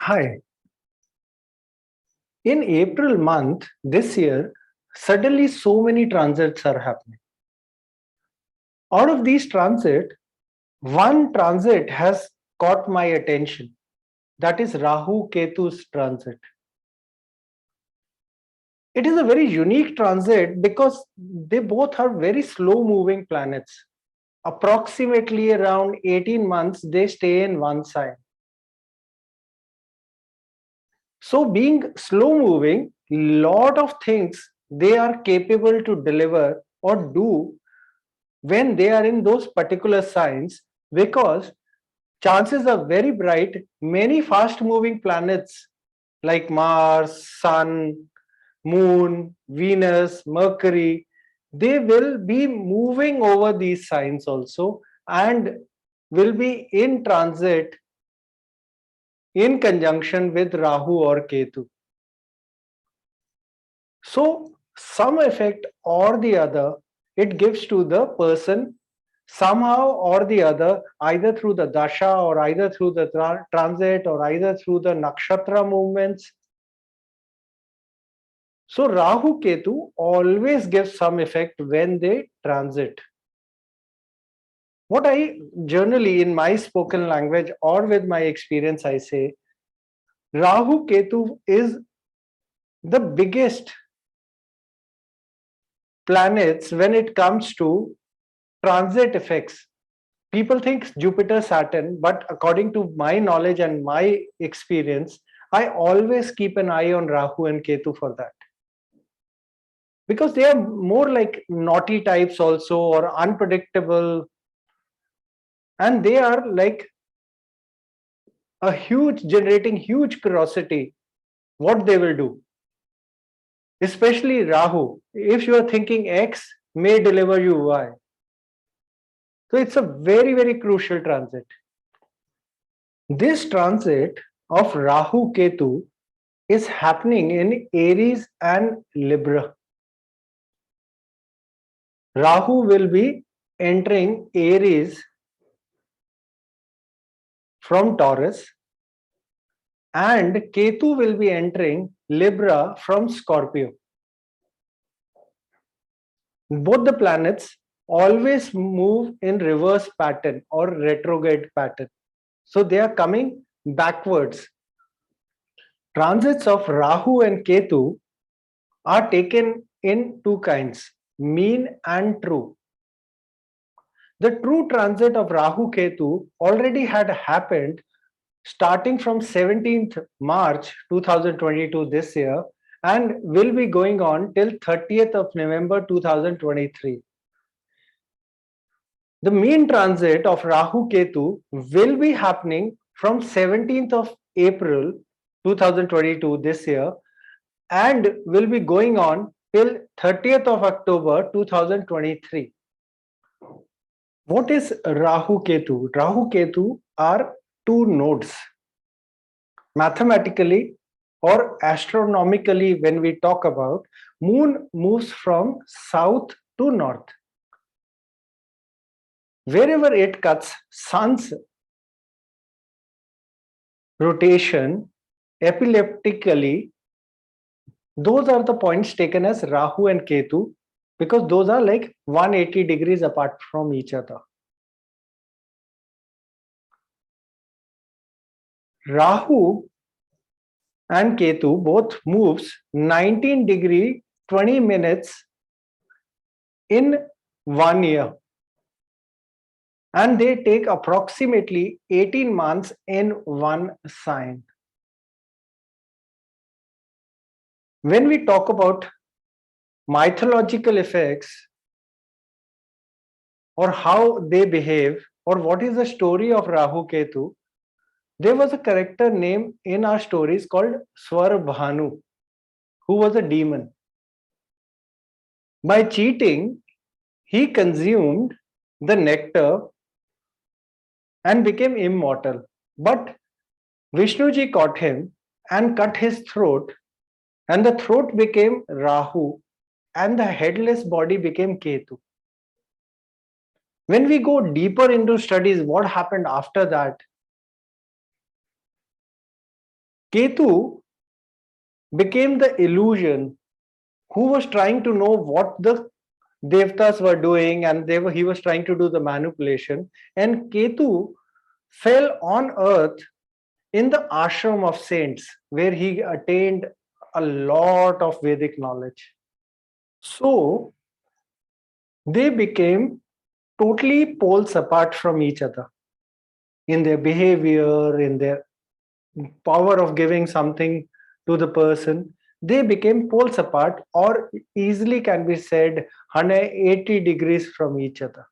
Hi. In April month this year, suddenly so many transits are happening. Out of these transit, one transit has caught my attention. That is Rahu Ketu's transit. It is a very unique transit because they both are very slow moving planets. Approximately around 18 months, they stay in one sign. So being slow moving, lot of things they are capable to deliver or do when they are in those particular signs, because chances are very bright many fast moving planets like Mars, Sun, Moon, Venus, Mercury, they will be moving over these signs also and will be in transit in conjunction with Rahu or Ketu. So some effect or the other it gives to the person somehow or the other, either through the dasha or either through the transit or either through the nakshatra movements. So Rahu Ketu always gives some effect when they transit. What I generally in my spoken language or with my experience I say, Rahu Ketu is the biggest planets when it comes to transit effects. People think Jupiter, Saturn, but according to my knowledge and my experience, I always keep an eye on Rahu and Ketu for that. Because they are more like naughty types also or unpredictable. And they are like a huge, generating huge curiosity what they will do. Especially Rahu. If you are thinking X, may deliver you Y. So it's a very, very crucial transit. This transit of Rahu Ketu is happening in Aries and Libra. Rahu will be entering Aries from Taurus and Ketu will be entering Libra from Scorpio. Both the planets always move in reverse pattern or retrograde pattern. So they are coming backwards. Transits of Rahu and Ketu are taken in two kinds, mean and true. The true transit of Rahu Ketu already had happened starting from 17th March 2022 this year and will be going on till 30th of November 2023. The mean transit of Rahu Ketu will be happening from 17th of April 2022 this year and will be going on till 30th of October 2023. What is Rahu Ketu? Rahu Ketu are two nodes. Mathematically or astronomically, when we talk about, moon moves from south to north. Wherever it cuts sun's rotation epileptically, those are the points taken as Rahu and Ketu because those are like 180 degrees apart from each other. Rahu and Ketu both moves 19 degree 20 minutes in 1 year. And they take approximately 18 months in one sign. When we talk about mythological effects or how they behave or what is the story of Rahu Ketu, there was a character name in our stories called Swarbhanu, who was a demon. By cheating, he consumed the nectar and became immortal. But Vishnuji caught him and cut his throat, and the throat became Rahu, and the headless body became Ketu. When we go deeper into studies, what happened after that? Ketu became the illusion who was trying to know what the devtas were doing, and he was trying to do the manipulation. And Ketu fell on earth in the ashram of saints, where he attained a lot of Vedic knowledge. So they became totally poles apart from each other in their behavior, in their power of giving something to the person. They became poles apart, or easily can be said 180 degrees from each other.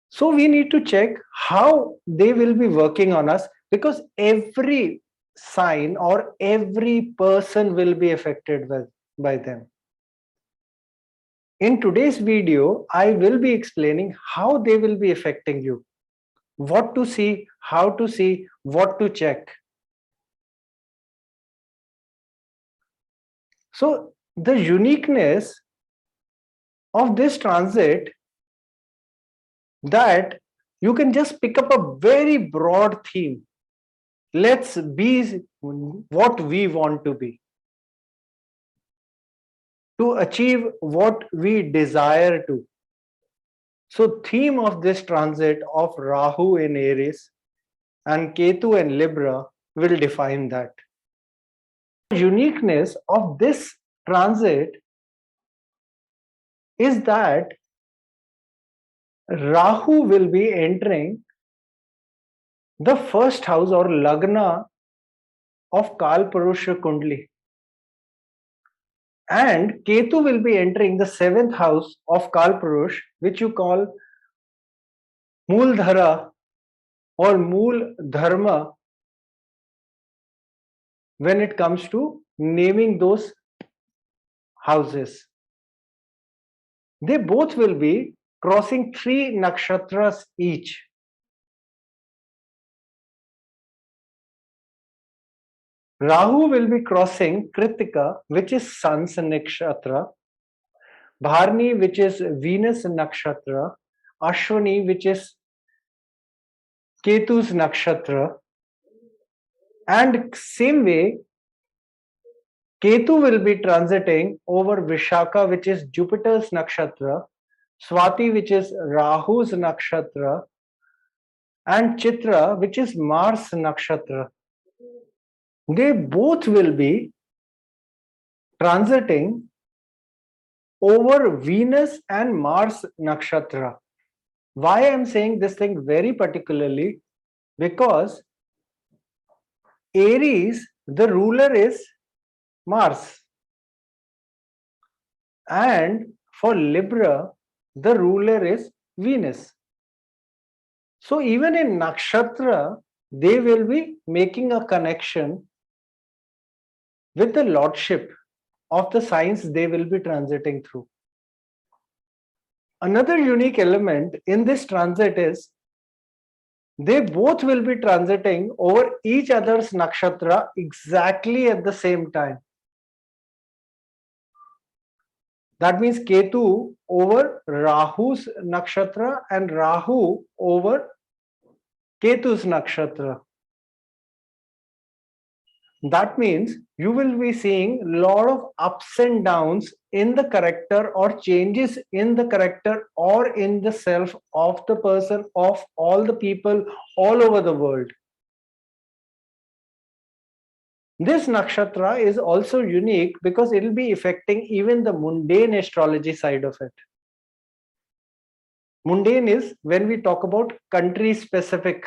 So we need to check how they will be working on us, because every sign or every person will be affected by them. In today's video, I will be explaining how they will be affecting you, what to see, how to see, what to check. So the uniqueness of this transit, that you can just pick up a very broad theme. Let's be what we want to be, to achieve what we desire to. So theme of this transit of Rahu in Aries and Ketu in Libra will define that. The uniqueness of this transit is that Rahu will be entering the first house or Lagna of Kalpurusha Kundli, and Ketu will be entering the seventh house of Kalpurush, which you call Mooldhara or Mool Dharma, when it comes to naming those houses. They both will be crossing 3 nakshatras each. Rahu will be crossing Kritika, which is Sun's nakshatra, Bharni, which is Venus nakshatra, Ashwini, which is Ketu's nakshatra, and same way Ketu will be transiting over Vishaka, which is Jupiter's nakshatra, Swati, which is Rahu's nakshatra, and Chitra, which is Mars nakshatra. They both will be transiting over Venus and Mars nakshatra. Why I am saying this thing very particularly? Because Aries, the ruler is Mars, and for Libra, the ruler is Venus. So even in nakshatra, they will be making a connection with the lordship of the signs they will be transiting through. Another unique element in this transit is they both will be transiting over each other's nakshatra exactly at the same time. That means Ketu over Rahu's nakshatra and Rahu over Ketu's nakshatra. That means you will be seeing a lot of ups and downs in the character, or changes in the character or in the self of the person, of all the people all over the world. This nakshatra is also unique because it will be affecting even the mundane astrology side of it. Mundane is when we talk about country specific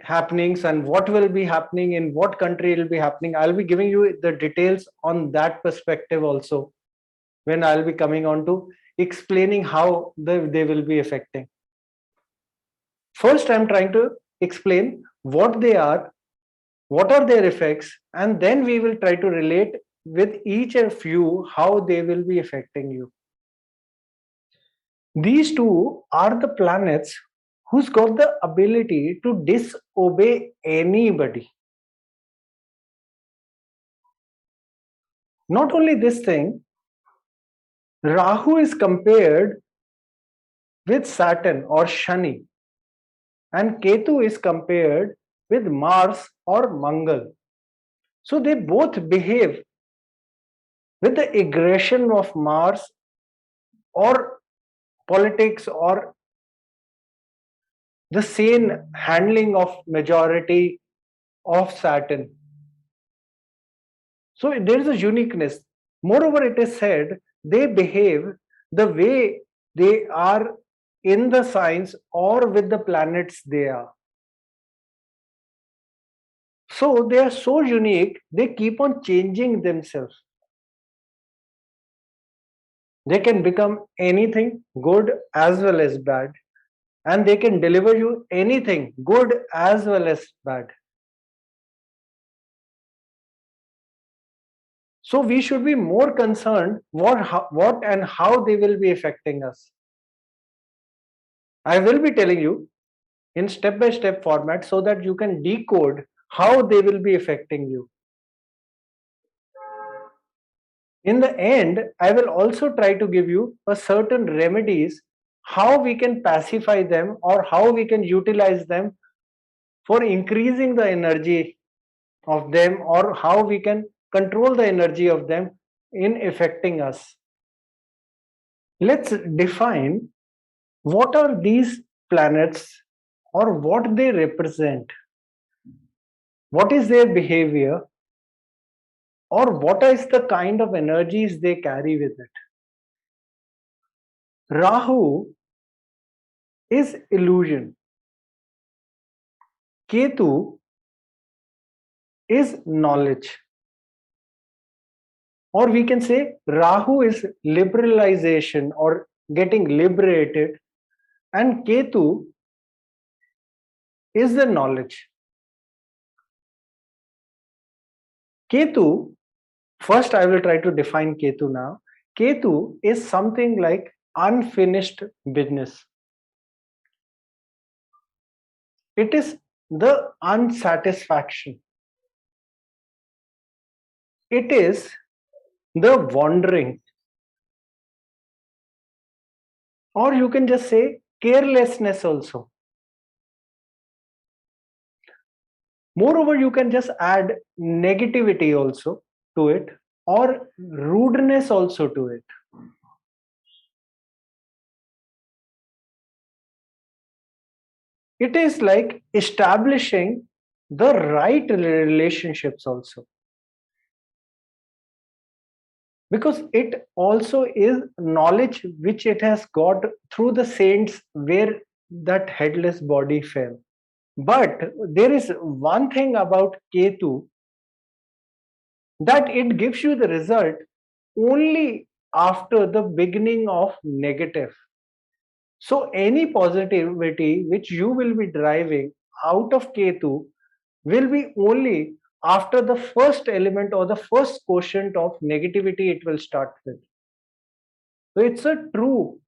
happenings and what will be happening in what country it will be happening. I'll be giving you the details on that perspective also when I'll be coming on to explaining how they will be affecting. First, I'm trying to explain what they are, what are their effects, and then we will try to relate with each of you how they will be affecting you. These two are the planets who's got the ability to disobey anybody. Not only this thing, Rahu is compared with Saturn or Shani, and Ketu is compared with Mars or Mangal. So they both behave with the aggression of Mars or politics or the sane handling of majority of Saturn. So there is a uniqueness. Moreover, it is said they behave the way they are in the signs or with the planets they are. So they are so unique, they keep on changing themselves. They can become anything, good as well as bad, and they can deliver you anything, good as well as bad. So we should be more concerned what and how they will be affecting us. I will be telling you in step-by-step format so that you can decode how they will be affecting you. In the end, I will also try to give you a certain remedies how we can pacify them or how we can utilize them for increasing the energy of them or how we can control the energy of them in affecting us. Let's define what are these planets or what they represent, what is their behavior, or what is the kind of energies they carry with it. Rahu is illusion. Ketu is knowledge. Or we can say Rahu is liberalization or getting liberated, and Ketu is the knowledge. Ketu, first I will try to define Ketu now. Ketu is something like unfinished business. It is the unsatisfaction. It is the wandering. Or you can just say carelessness also. Moreover, you can just add negativity also to it or rudeness also to it. It is like establishing the right relationships also. Because it also is knowledge which it has got through the saints where that headless body fell. But there is one thing about Ketu that it gives you the result only after the beginning of negative. So any positivity which you will be driving out of Ketu will be only after the first element or the first quotient of negativity it will start with. So it's a true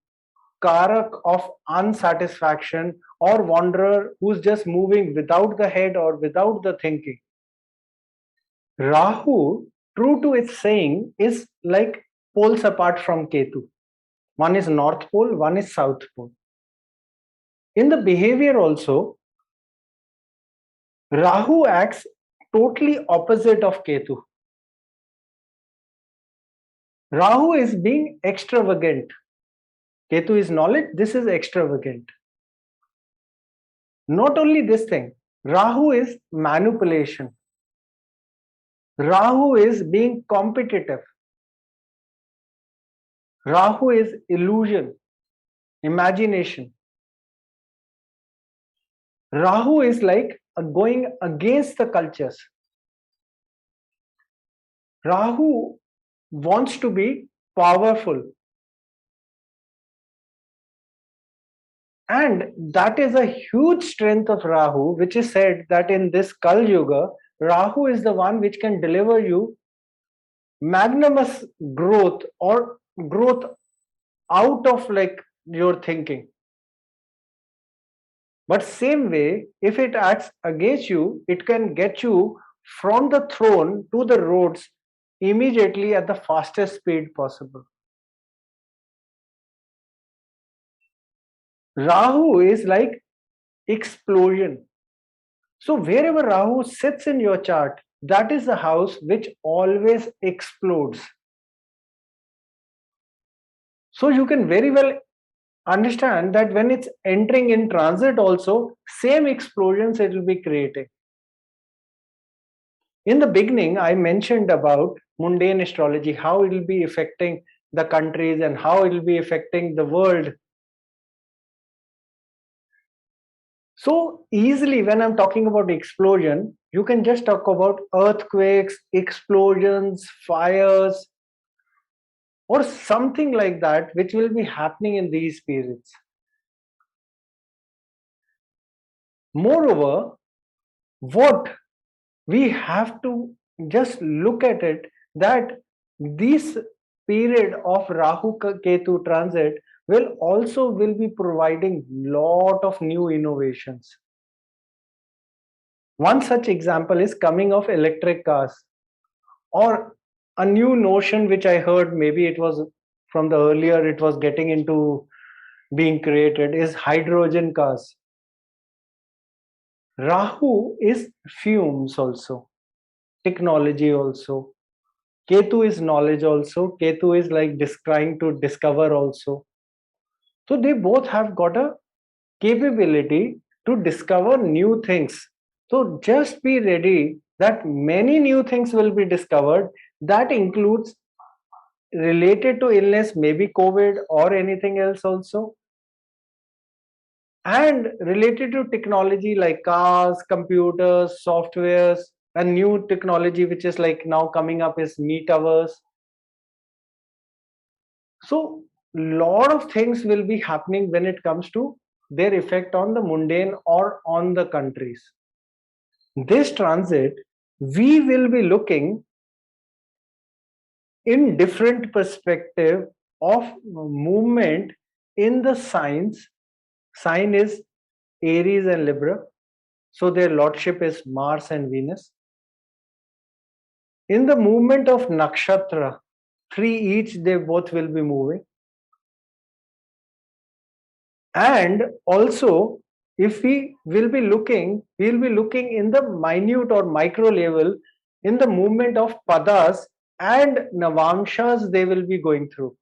karak of unsatisfaction or wanderer who's just moving without the head or without the thinking. Rahu, true to its saying, is like poles apart from Ketu. One is North Pole, one is South Pole. In the behavior also, Rahu acts totally opposite of Ketu. Rahu is being extravagant. Ketu is knowledge, this is extravagant. Not only this thing, Rahu is manipulation. Rahu is being competitive. Rahu is illusion, imagination. Rahu is like going against the cultures. Rahu wants to be powerful. And that is a huge strength of Rahu, which is said that in this Kal Yuga, Rahu is the one which can deliver you magnanimous growth or growth out of like your thinking. But same way, if it acts against you, it can get you from the throne to the roads immediately at the fastest speed possible. Rahu is like explosion. So wherever Rahu sits in your chart, that is the house which always explodes. So you can very well understand that when it's entering in transit also, same explosions it will be creating. In the beginning, I mentioned about mundane astrology, how it will be affecting the countries and how it will be affecting the world. So easily, when I'm talking about explosion, you can just talk about earthquakes, explosions, fires, or something like that, which will be happening in these periods. Moreover, what we have to just look at it, that this period of Rahu Ketu transit will be providing lot of new innovations. One such example is coming of electric cars, or a new notion which I heard, maybe it was from the earlier it was getting into being created, is hydrogen cars. Rahu is fumes also, technology also. Ketu is knowledge also. Ketu is like trying to discover also. So they both have got a capability to discover new things. So just be ready that many new things will be discovered. That includes related to illness, maybe COVID or anything else also, and related to technology like cars, computers, softwares, and new technology which is like now coming up is metaverse. So lot of things will be happening when it comes to their effect on the mundane or on the countries. This transit, we will be looking in different perspective of movement in the signs. Sign is Aries and Libra. So their lordship is Mars and Venus. In the movement of nakshatra, three each, they both will be moving. And also, if we'll be looking in the minute or micro level in the movement of padas and navamshas they will be going through.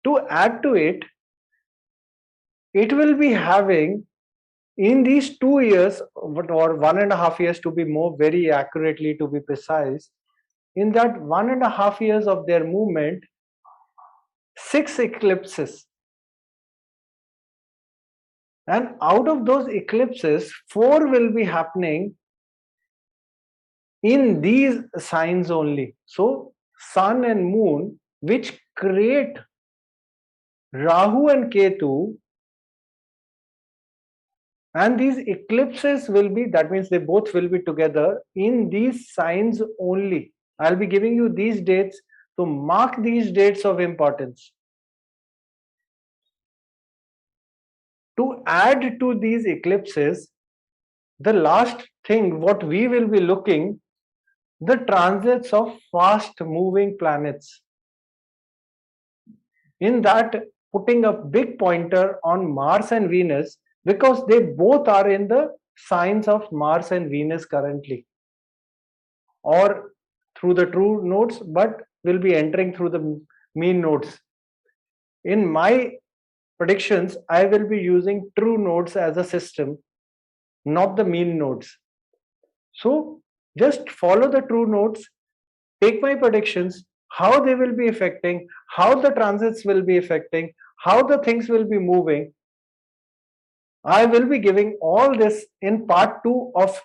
To add to it, it will be having in these 2 years or 1.5 years, to be more very accurately, to be precise, in that 1.5 years of their movement, 6 eclipses. And out of those eclipses, 4 will be happening in these signs only. So, Sun and Moon, which create Rahu and Ketu, and these eclipses will be, that means they both will be together in these signs only. I'll be giving you these dates to mark these dates of importance. To add to these eclipses, the last thing what we will be looking, the transits of fast moving planets. In that, putting a big pointer on Mars and Venus, because they both are in the signs of Mars and Venus currently, or through the true nodes, but will be entering through the mean nodes. In my predictions, I will be using true nodes as a system, not the mean nodes. So just follow the true nodes, take my predictions, how they will be affecting, how the transits will be affecting, how the things will be moving. I will be giving all this in part 2 of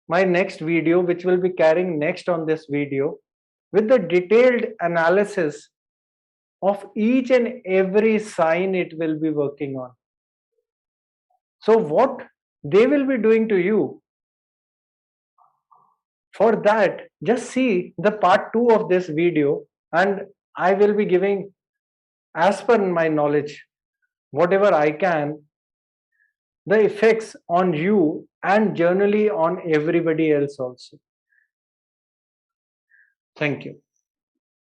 my next video, which will be carrying next on this video, with the detailed analysis of each and every sign it will be working on. So what they will be doing to you, for that, just see the part 2 of this video, and I will be giving, as per my knowledge, whatever I can, the effects on you and generally on everybody else also. Thank you.